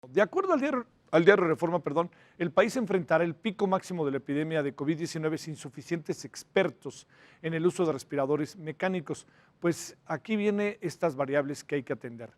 De acuerdo al diario Reforma, el país enfrentará el pico máximo de la epidemia de COVID-19 sin suficientes expertos en el uso de respiradores mecánicos. Pues aquí vienen estas variables que hay que atender.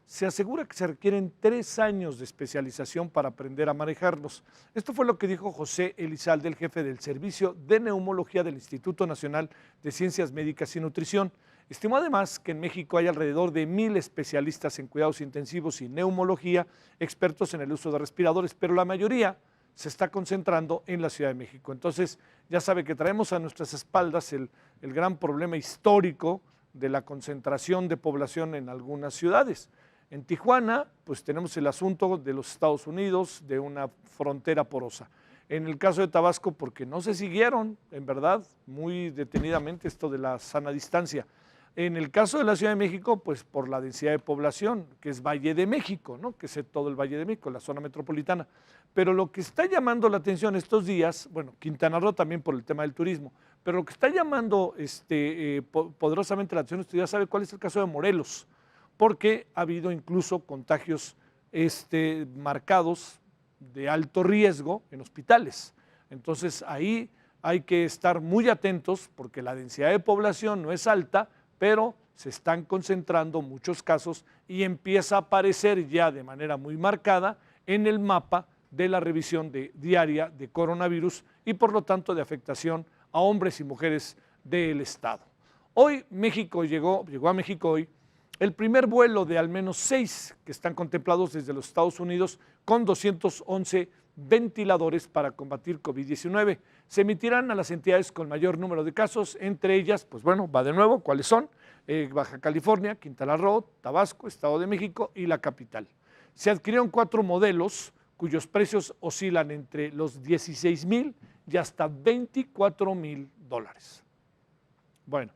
Se asegura que se requieren 3 años de especialización para aprender a manejarlos. Esto fue lo que dijo José Elizalde, el jefe del Servicio de Neumología del Instituto Nacional de Ciencias Médicas y Nutrición. Estimó además que en México hay alrededor de 1,000 especialistas en cuidados intensivos y neumología, expertos en el uso de respiradores, pero la mayoría se está concentrando en la Ciudad de México. Entonces, ya sabe que traemos a nuestras espaldas el gran problema histórico de la concentración de población en algunas ciudades. En Tijuana, pues tenemos el asunto de los Estados Unidos, de una frontera porosa. En el caso de Tabasco, porque no se siguieron, en verdad, muy detenidamente esto de la sana distancia. En el caso de la Ciudad de México, pues por la densidad de población, que es Valle de México, ¿no? Que es todo el Valle de México, la zona metropolitana. Pero lo que está llamando la atención estos días, bueno, Quintana Roo también por el tema del turismo, pero lo que está llamando poderosamente la atención estos días, ¿sabe cuál es el caso de Morelos? Porque ha habido incluso contagios marcados de alto riesgo en hospitales. Entonces ahí hay que estar muy atentos porque la densidad de población no es alta, pero se están concentrando muchos casos y empieza a aparecer ya de manera muy marcada en el mapa de la revisión diaria de coronavirus y por lo tanto de afectación a hombres y mujeres del Estado. Hoy llegó a México hoy el primer vuelo de al menos 6 que están contemplados desde los Estados Unidos con 211 ventiladores para combatir COVID-19. Se emitirán a las entidades con mayor número de casos, entre ellas, pues bueno, va de nuevo, ¿cuáles son? Baja California, Quintana Roo, Tabasco, Estado de México y la capital. Se adquirieron 4 modelos cuyos precios oscilan entre los 16,000 y hasta $24,000. Bueno,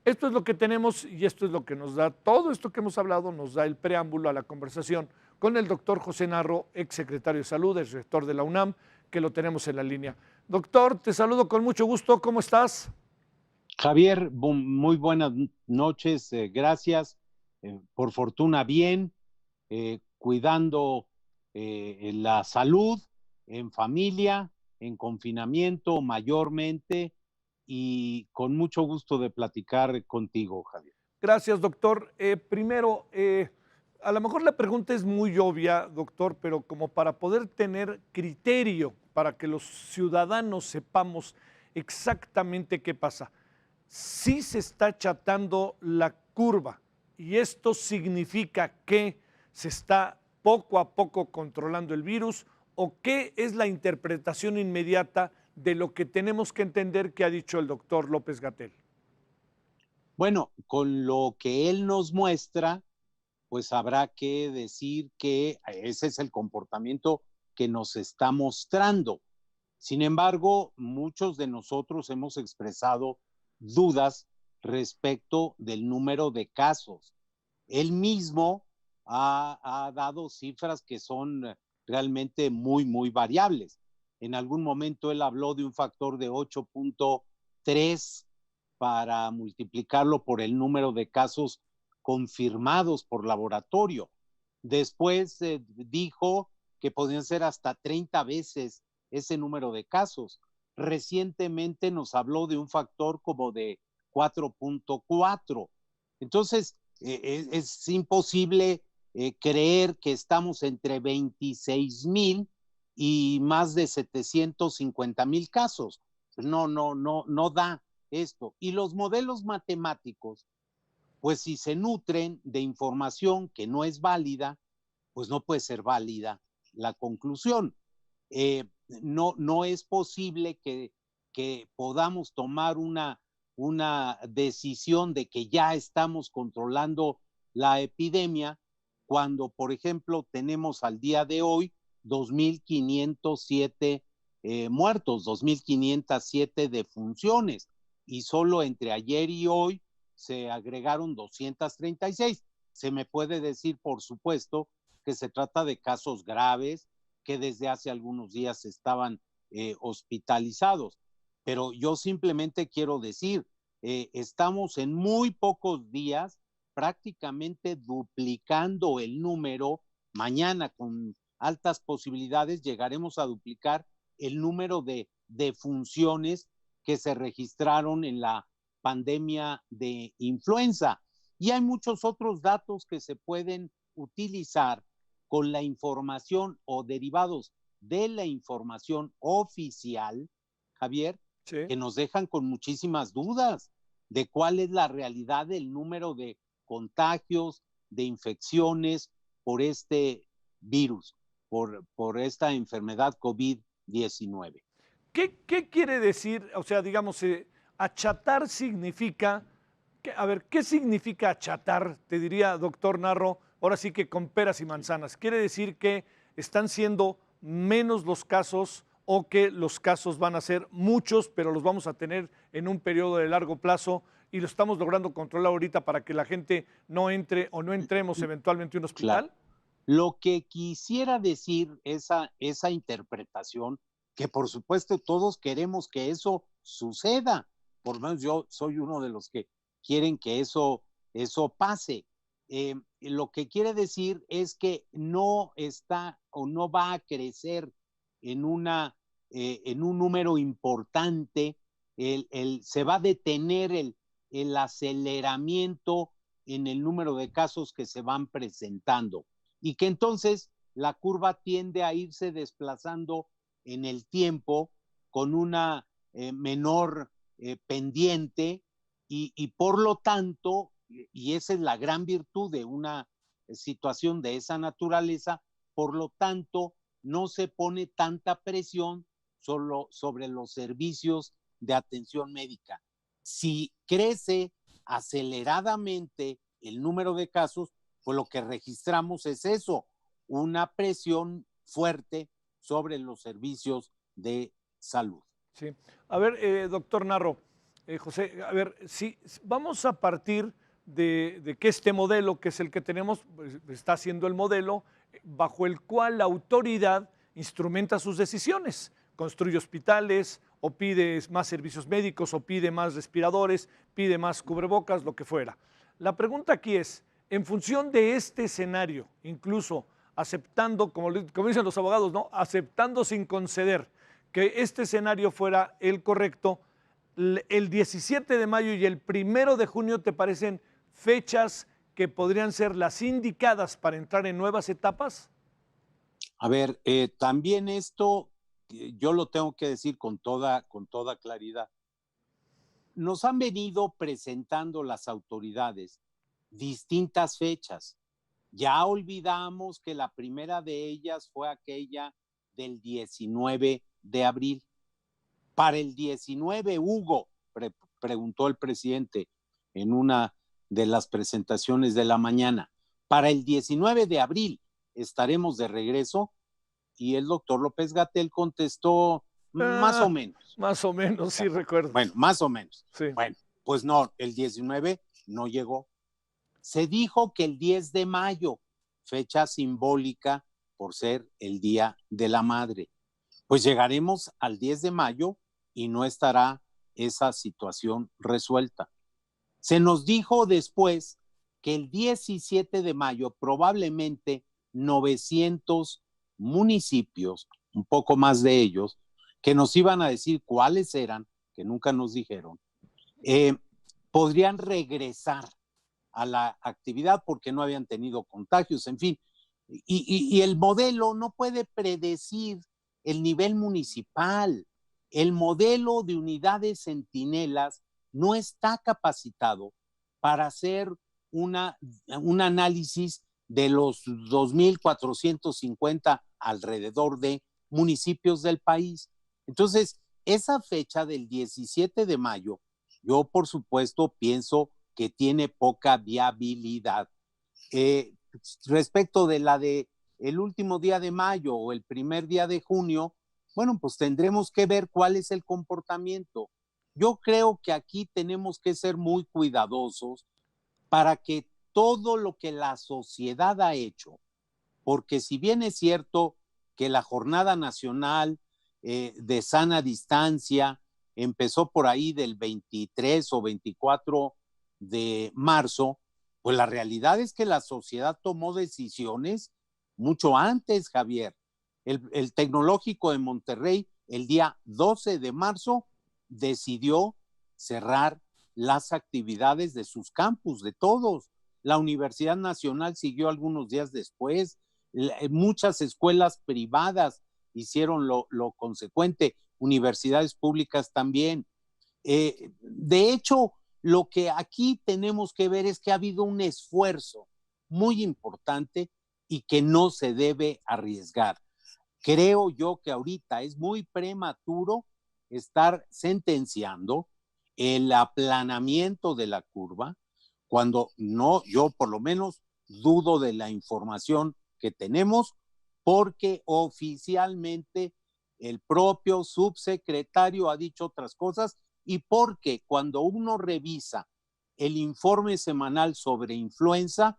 esto es lo que tenemos y esto es lo que nos da, todo esto que hemos hablado nos da el preámbulo a la conversación con el doctor José Narro, exsecretario de Salud, ex rector de la UNAM, que lo tenemos en la línea. Doctor, te saludo con mucho gusto, ¿cómo estás? Javier, muy buenas noches, gracias. Por fortuna bien, cuidando la salud en familia, en confinamiento mayormente y con mucho gusto de platicar contigo, Javier. Gracias, doctor. Primero, a lo mejor la pregunta es muy obvia, doctor, pero como para poder tener criterio, para que los ciudadanos sepamos exactamente qué pasa. Sí se está achatando la curva y esto significa que se está poco a poco controlando el virus o qué es la interpretación inmediata de lo que tenemos que entender que ha dicho el doctor López-Gatell. Bueno, con lo que él nos muestra, pues habrá que decir que ese es el comportamiento que nos está mostrando. Sin embargo, muchos de nosotros hemos expresado dudas respecto del número de casos. Él mismo ha dado cifras que son realmente muy variables. En algún momento él habló de un factor de 8.3 para multiplicarlo por el número de casos confirmados por laboratorio. Después dijo que podían ser hasta 30 veces ese número de casos. Recientemente nos habló de un factor como de 4.4. Entonces, es imposible creer que estamos entre 26,000 y más de 750,000 casos. No da esto. Y los modelos matemáticos, pues si se nutren de información que no es válida, pues no puede ser válida la conclusión. No es posible que podamos tomar una decisión de que ya estamos controlando la epidemia cuando, por ejemplo, tenemos al día de hoy 2,507 muertos, 2,507 defunciones, y solo entre ayer y hoy se agregaron 236. Se me puede decir, por supuesto, que se trata de casos graves que desde hace algunos días estaban hospitalizados. Pero yo simplemente quiero decir, estamos en muy pocos días prácticamente duplicando el número. Mañana, con altas posibilidades llegaremos a duplicar el número de defunciones que se registraron en la pandemia de influenza. Y hay muchos otros datos que se pueden utilizar con la información o derivados de la información oficial, Javier, Sí. que nos dejan con muchísimas dudas de cuál es la realidad del número de contagios, de infecciones por este virus, por esta enfermedad COVID-19. ¿Qué quiere decir? O sea, digamos, achatar significa, a ver, ¿qué significa achatar? Te diría, doctor Narro, ahora sí que con peras y manzanas. ¿Quiere decir que están siendo menos los casos o que los casos van a ser muchos, pero los vamos a tener en un periodo de largo plazo y lo estamos logrando controlar ahorita para que la gente no entre o no entremos eventualmente a un hospital? Claro. Lo que quisiera decir esa interpretación, que por supuesto todos queremos que eso suceda, por lo menos yo soy uno de los que quieren que eso pase. Lo que quiere decir es que no está o no va a crecer en, en un número importante, se va a detener el aceleramiento en el número de casos que se van presentando y que entonces la curva tiende a irse desplazando en el tiempo con una menor pendiente y por lo tanto, y esa es la gran virtud de una situación de esa naturaleza, por lo tanto no se pone tanta presión solo sobre los servicios de atención médica. Si crece aceleradamente el número de casos, pues lo que registramos es eso, una presión fuerte sobre los servicios de salud. Sí. A ver, doctor Narro, José, a ver, si vamos a partir de que este modelo, que es el que tenemos, pues, está siendo el modelo bajo el cual la autoridad instrumenta sus decisiones, construye hospitales o pide más servicios médicos o pide más respiradores, pide más cubrebocas, lo que fuera. La pregunta aquí es, en función de este escenario, incluso aceptando, como dicen los abogados, ¿no? Aceptando sin conceder que este escenario fuera el correcto, el 17 de mayo y el 1 de junio te parecen fechas que podrían ser las indicadas para entrar en nuevas etapas? A ver, también esto, yo lo tengo que decir con toda claridad. Nos han venido presentando las autoridades distintas fechas. Ya olvidamos que la primera de ellas fue aquella del 19 de abril. Para el 19, Hugo, preguntó el presidente en una de las presentaciones de la mañana, para el 19 de abril estaremos de regreso, y el doctor López-Gatell contestó más o menos. Más o menos, sí recuerdo. Bueno, más o menos. Sí. Bueno, pues no, el 19 no llegó. Se dijo que el 10 de mayo, fecha simbólica por ser el Día de la Madre. Pues llegaremos al 10 de mayo y no estará esa situación resuelta. Se nos dijo después que el 17 de mayo probablemente 900 municipios, un poco más de ellos, que nos iban a decir cuáles eran, que nunca nos dijeron, podrían regresar a la actividad porque no habían tenido contagios, en fin. Y el modelo no puede predecir el nivel municipal. El modelo de unidades centinelas no está capacitado para hacer un análisis de los 2,450 alrededor de municipios del país. Entonces, esa fecha del 17 de mayo, yo por supuesto pienso que tiene poca viabilidad. Respecto de la de el último día de mayo o el primer día de junio, bueno, pues tendremos que ver cuál es el comportamiento. Yo creo que aquí tenemos que ser muy cuidadosos para que todo lo que la sociedad ha hecho, porque si bien es cierto que la Jornada Nacional de Sana Distancia empezó por ahí del 23 o 24 de marzo, pues la realidad es que la sociedad tomó decisiones mucho antes, Javier. El Tecnológico de Monterrey, el día 12 de marzo, decidió cerrar las actividades de sus campus, de todos. La Universidad Nacional siguió algunos días después. Muchas escuelas privadas hicieron lo consecuente, universidades públicas también. De hecho, lo que aquí tenemos que ver es que ha habido un esfuerzo muy importante y que no se debe arriesgar. Creo yo que ahorita es muy prematuro estar sentenciando el aplanamiento de la curva cuando no, yo por lo menos dudo de la información que tenemos, porque oficialmente el propio subsecretario ha dicho otras cosas y porque cuando uno revisa el informe semanal sobre influenza,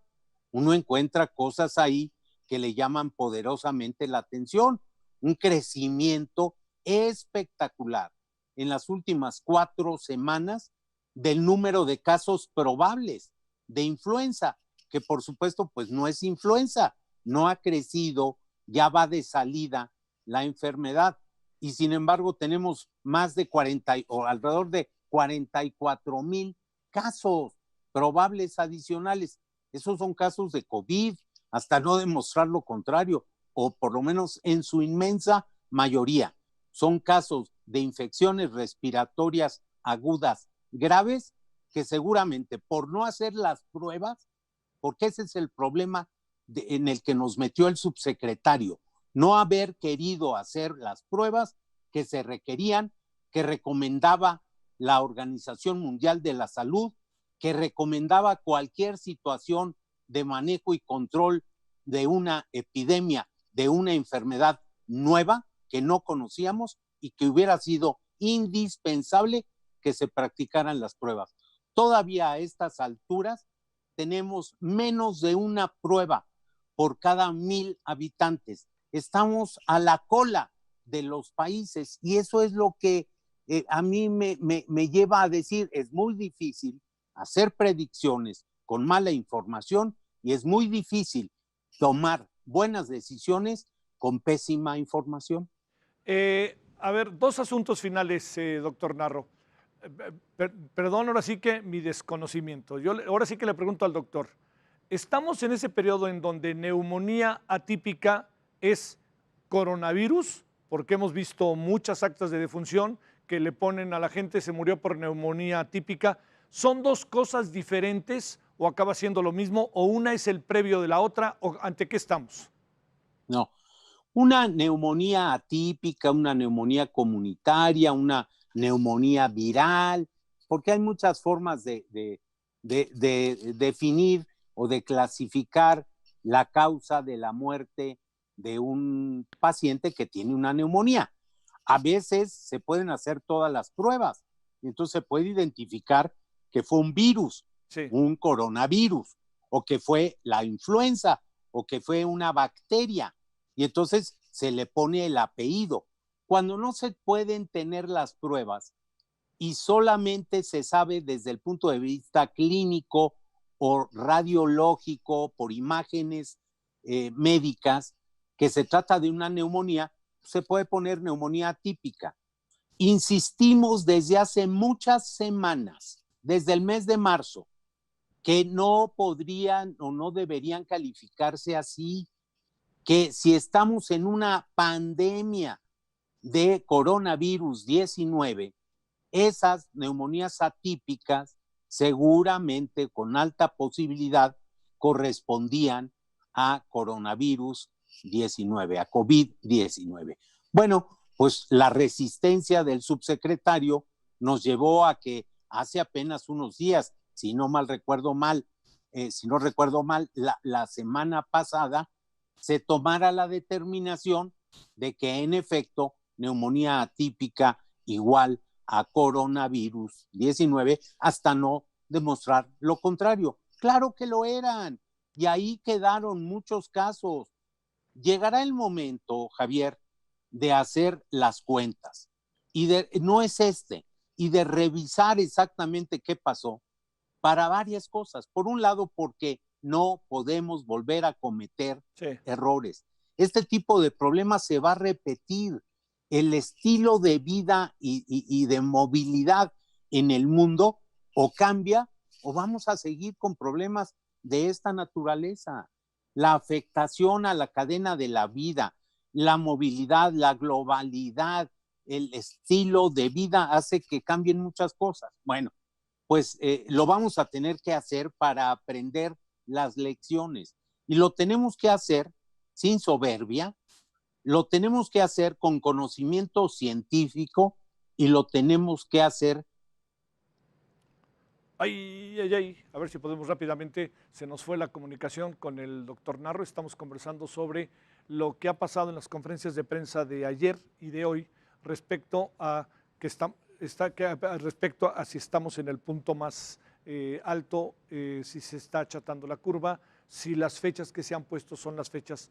uno encuentra cosas ahí que le llaman poderosamente la atención. Un crecimiento espectacular en las últimas 4 semanas del número de casos probables de influenza, que por supuesto pues no es influenza, no ha crecido, ya va de salida la enfermedad y sin embargo tenemos más de 40 o alrededor de 44,000 casos probables adicionales. Esos son casos de COVID, hasta no demostrar lo contrario, o por lo menos en su inmensa mayoría. Son casos de infecciones respiratorias agudas graves que seguramente por no hacer las pruebas, porque ese es el problema en el que nos metió el subsecretario, no haber querido hacer las pruebas que se requerían, que recomendaba la Organización Mundial de la Salud, que recomendaba cualquier situación de manejo y control de una epidemia, de una enfermedad nueva que no conocíamos y que hubiera sido indispensable que se practicaran las pruebas. Todavía a estas alturas tenemos menos de una prueba por cada 1,000 habitantes. Estamos a la cola de los países y eso es lo que a mí me lleva a decir, es muy difícil hacer predicciones con mala información y es muy difícil tomar buenas decisiones con pésima información. A ver, 2 asuntos finales, doctor Narro. Perdón, ahora sí que mi desconocimiento. Ahora sí que le pregunto al doctor. ¿Estamos en ese periodo en donde neumonía atípica es coronavirus? Porque hemos visto muchas actas de defunción que le ponen a la gente se murió por neumonía atípica. ¿Son dos cosas diferentes o acaba siendo lo mismo o una es el previo de la otra o ante qué estamos? No, una neumonía atípica, una neumonía comunitaria, una neumonía viral, porque hay muchas formas de definir o de clasificar la causa de la muerte de un paciente que tiene una neumonía. A veces se pueden hacer todas las pruebas y entonces se puede identificar que fue un virus, Sí. un coronavirus, o que fue la influenza, o que fue una bacteria. Y entonces se le pone el apellido. Cuando no se pueden tener las pruebas y solamente se sabe desde el punto de vista clínico o radiológico, por imágenes médicas, que se trata de una neumonía, se puede poner neumonía atípica. Insistimos desde hace muchas semanas, desde el mes de marzo, que no podrían o no deberían calificarse así, que si estamos en una pandemia de coronavirus 19, esas neumonías atípicas seguramente con alta posibilidad correspondían a coronavirus 19, a COVID-19. Bueno, pues la resistencia del subsecretario nos llevó a que hace apenas unos días, si no recuerdo mal, la semana pasada se tomara la determinación de que en efecto neumonía atípica igual a coronavirus 19 hasta no demostrar lo contrario. Claro que lo eran y ahí quedaron muchos casos. Llegará el momento, Javier, de hacer las cuentas no es y de revisar exactamente qué pasó para varias cosas. Por un lado, porque no podemos volver a cometer Sí. errores. Este tipo de problemas se va a repetir. El estilo de vida y de movilidad en el mundo o cambia o vamos a seguir con problemas de esta naturaleza. La afectación a la cadena de la vida, la movilidad, la globalidad, el estilo de vida hace que cambien muchas cosas. Bueno, pues lo vamos a tener que hacer para aprender las lecciones y lo tenemos que hacer sin soberbia, lo tenemos que hacer con conocimiento científico y lo tenemos que hacer. Ay, ay, ay. A ver si podemos rápidamente. Se nos fue la comunicación con el doctor Narro. Estamos conversando sobre lo que ha pasado en las conferencias de prensa de ayer y de hoy respecto a respecto a si estamos en el punto más alto, si se está achatando la curva, si las fechas que se han puesto son las fechas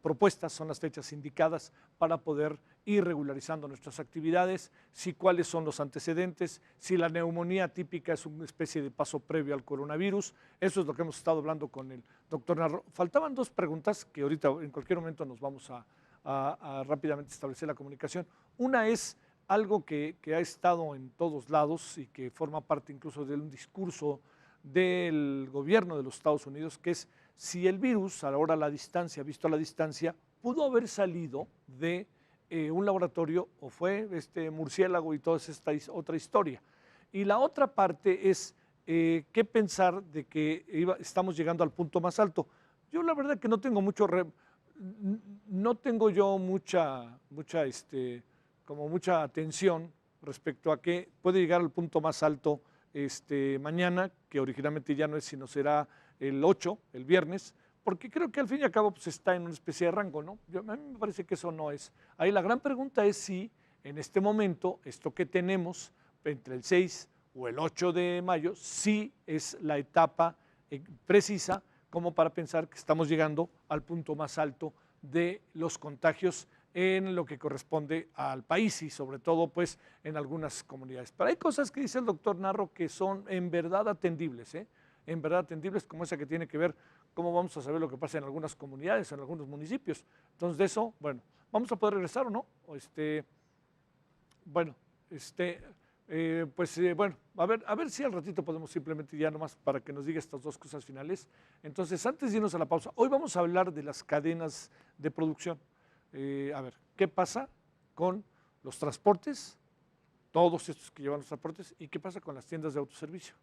propuestas, son las fechas indicadas para poder ir regularizando nuestras actividades, si cuáles son los antecedentes, si la neumonía típica es una especie de paso previo al coronavirus. Eso es lo que hemos estado hablando con el doctor Narro. Faltaban dos preguntas que ahorita en cualquier momento nos vamos a rápidamente establecer la comunicación. Una es algo que ha estado en todos lados y que forma parte incluso de un discurso del gobierno de los Estados Unidos, que es si el virus, ahora a la distancia, visto a la distancia, pudo haber salido de un laboratorio o fue este murciélago y toda esta otra historia. Y la otra parte es qué pensar de que estamos llegando al punto más alto. Yo la verdad que no tengo no tengo yo mucha atención respecto a que puede llegar al punto más alto mañana, que originalmente ya no es, sino será el 8, el viernes, porque creo que al fin y al cabo pues, está en una especie de rango, ¿no? A mí me parece que eso no es. Ahí la gran pregunta es si en este momento, esto que tenemos entre el 6 o el 8 de mayo, sí es la etapa precisa como para pensar que estamos llegando al punto más alto de los contagios en lo que corresponde al país y sobre todo pues en algunas comunidades. Pero hay cosas que dice el doctor Narro que son en verdad atendibles, en verdad atendibles, como esa que tiene que ver cómo vamos a saber lo que pasa en algunas comunidades, en algunos municipios. Entonces de eso, bueno, ¿vamos a poder regresar o no? Bueno, bueno, a ver si al ratito podemos simplemente ya nomás para que nos diga estas dos cosas finales. Entonces, antes de irnos a la pausa, hoy vamos a hablar de las cadenas de producción. A ver, ¿qué pasa con los transportes, todos estos que llevan los transportes, y qué pasa con las tiendas de autoservicio?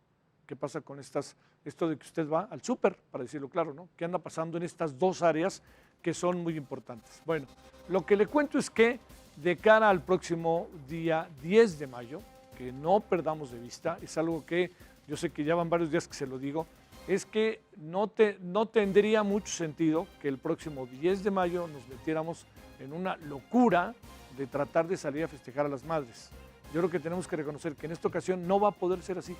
¿Qué pasa con esto de que usted va al súper, para decirlo claro, ¿no? ¿Qué anda pasando en estas dos áreas que son muy importantes? Bueno, lo que le cuento es que de cara al próximo día 10 de mayo, que no perdamos de vista, es algo que yo sé que ya van varios días que se lo digo, es que no tendría mucho sentido que el próximo 10 de mayo nos metiéramos en una locura de tratar de salir a festejar a las madres. Yo creo que tenemos que reconocer que en esta ocasión no va a poder ser así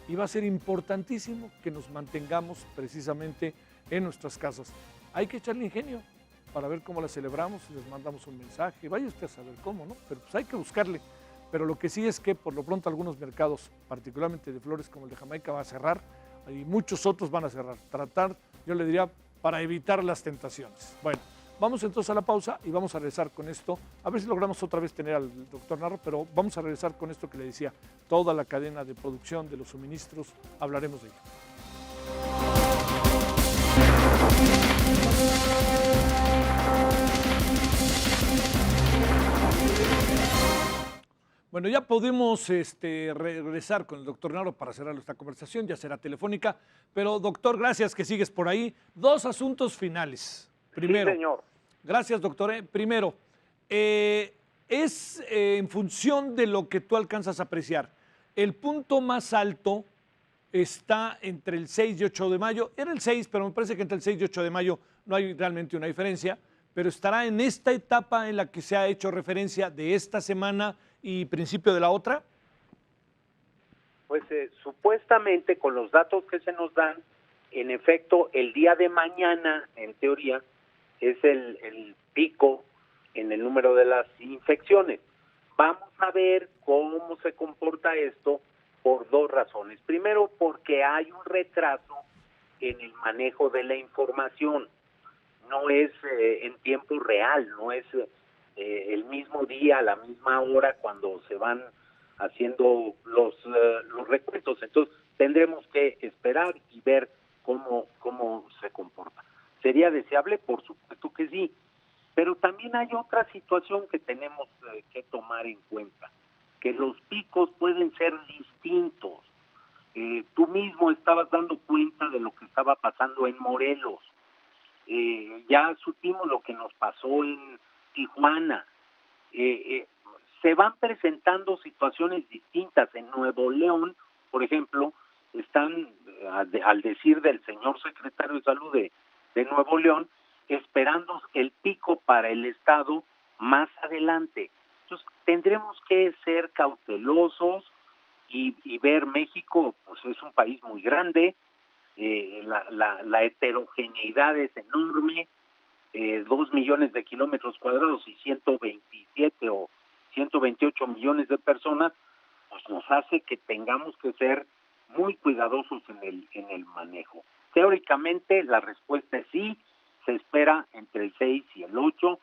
y va a ser importantísimo que nos mantengamos precisamente en nuestras casas. Hay que echarle ingenio para ver cómo la celebramos, les mandamos un mensaje, vaya usted a saber cómo, ¿no? Pero pues hay que buscarle. Pero lo que sí es que por lo pronto algunos mercados, particularmente de flores como el de Jamaica, va a cerrar y muchos otros van a cerrar. Tratar, yo le diría, para evitar las tentaciones. Bueno, vamos entonces a la pausa y vamos a regresar con esto. A ver si logramos otra vez tener al doctor Narro, pero vamos a regresar con esto que le decía, toda la cadena de producción de los suministros, hablaremos de ello. Bueno, ya podemos regresar con el doctor Narro para cerrar esta conversación, ya será telefónica, pero doctor, gracias que sigues por ahí. Dos asuntos finales. Primero, sí, señor. Gracias, doctor. Primero, en función de lo que tú alcanzas a apreciar, el punto más alto está entre el 6 y 8 de mayo. Era el 6, pero me parece que entre el 6 y 8 de mayo no hay realmente una diferencia, pero estará en esta etapa en la que se ha hecho referencia de esta semana y principio de la otra. Pues supuestamente con los datos que se nos dan, en efecto, el día de mañana, en teoría, es el pico en el número de las infecciones. Vamos a ver cómo se comporta esto por dos razones. Primero, porque hay un retraso en el manejo de la información. No es en tiempo real, no es el mismo día, a la misma hora cuando se van haciendo los recuentos. Entonces tendremos que esperar y ver cómo se comporta. ¿Sería deseable? Por supuesto que sí, pero también hay otra situación que tenemos que tomar en cuenta, que los picos pueden ser distintos. Tú mismo estabas dando cuenta de lo que estaba pasando en Morelos. Ya supimos lo que nos pasó en Tijuana. Se van presentando situaciones distintas. En Nuevo León, por ejemplo, están, al decir del señor secretario de Salud de Nuevo León, esperando el pico para el estado más adelante. Entonces, tendremos que ser cautelosos y ver. México, pues es un país muy grande, la heterogeneidad es enorme, 2 millones de kilómetros cuadrados y 127 o 128 millones de personas, pues nos hace que tengamos que ser muy cuidadosos en el manejo. Teóricamente la respuesta es sí, se espera entre el 6 y el 8,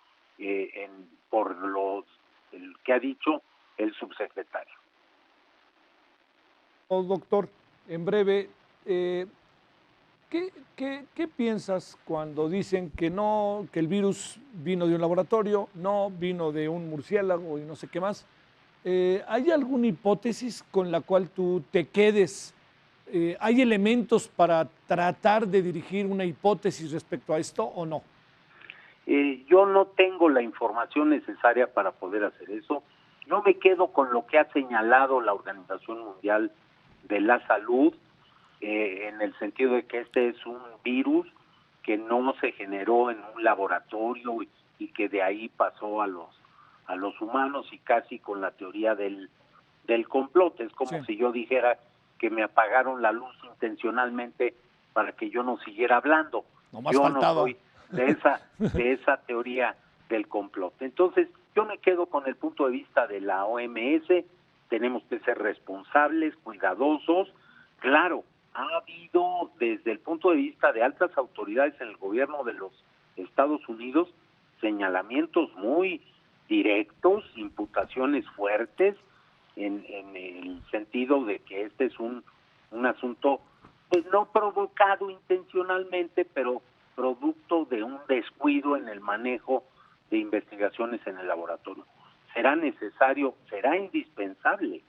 por el que ha dicho el subsecretario. Doctor, en breve, ¿qué piensas cuando dicen que no, que el virus vino de un laboratorio, no vino de un murciélago y no sé qué más? ¿Hay alguna hipótesis con la cual tú te quedes? ¿Hay elementos para tratar de dirigir una hipótesis respecto a esto o no? Yo no tengo la información necesaria para poder hacer eso. Yo me quedo con lo que ha señalado la Organización Mundial de la Salud, en el sentido de que este es un virus que no se generó en un laboratorio y que de ahí pasó a los humanos, y casi con la teoría del complot. Es como si yo dijera que me apagaron la luz intencionalmente para que yo no siguiera hablando. Yo faltaba. no soy de esa teoría del complot. Entonces, yo me quedo con el punto de vista de la OMS. Tenemos que ser responsables, cuidadosos. Claro, ha habido desde el punto de vista de altas autoridades en el gobierno de los Estados Unidos señalamientos muy directos, imputaciones fuertes, en el sentido de que este es un asunto, pues no provocado intencionalmente, pero producto de un descuido en el manejo de investigaciones en el laboratorio. Será necesario, será indispensable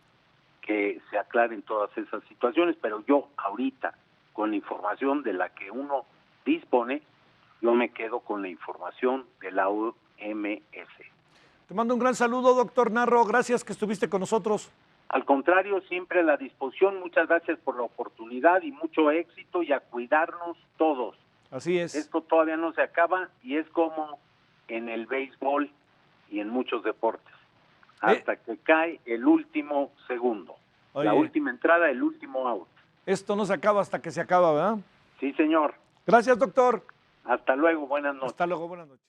que se aclaren todas esas situaciones, pero yo ahorita, con la información de la que uno dispone, yo me quedo con la información de la OMS. Te mando un gran saludo, doctor Narro. Gracias que estuviste con nosotros. Al contrario, siempre a la disposición. Muchas gracias por la oportunidad y mucho éxito, y a cuidarnos todos. Así es. Esto todavía no se acaba, y es como en el béisbol y en muchos deportes. Hasta que cae el último segundo. Oye, la última entrada, el último out. Esto no se acaba hasta que se acaba, ¿verdad? Sí, señor. Gracias, doctor. Hasta luego, buenas noches. Hasta luego, buenas noches.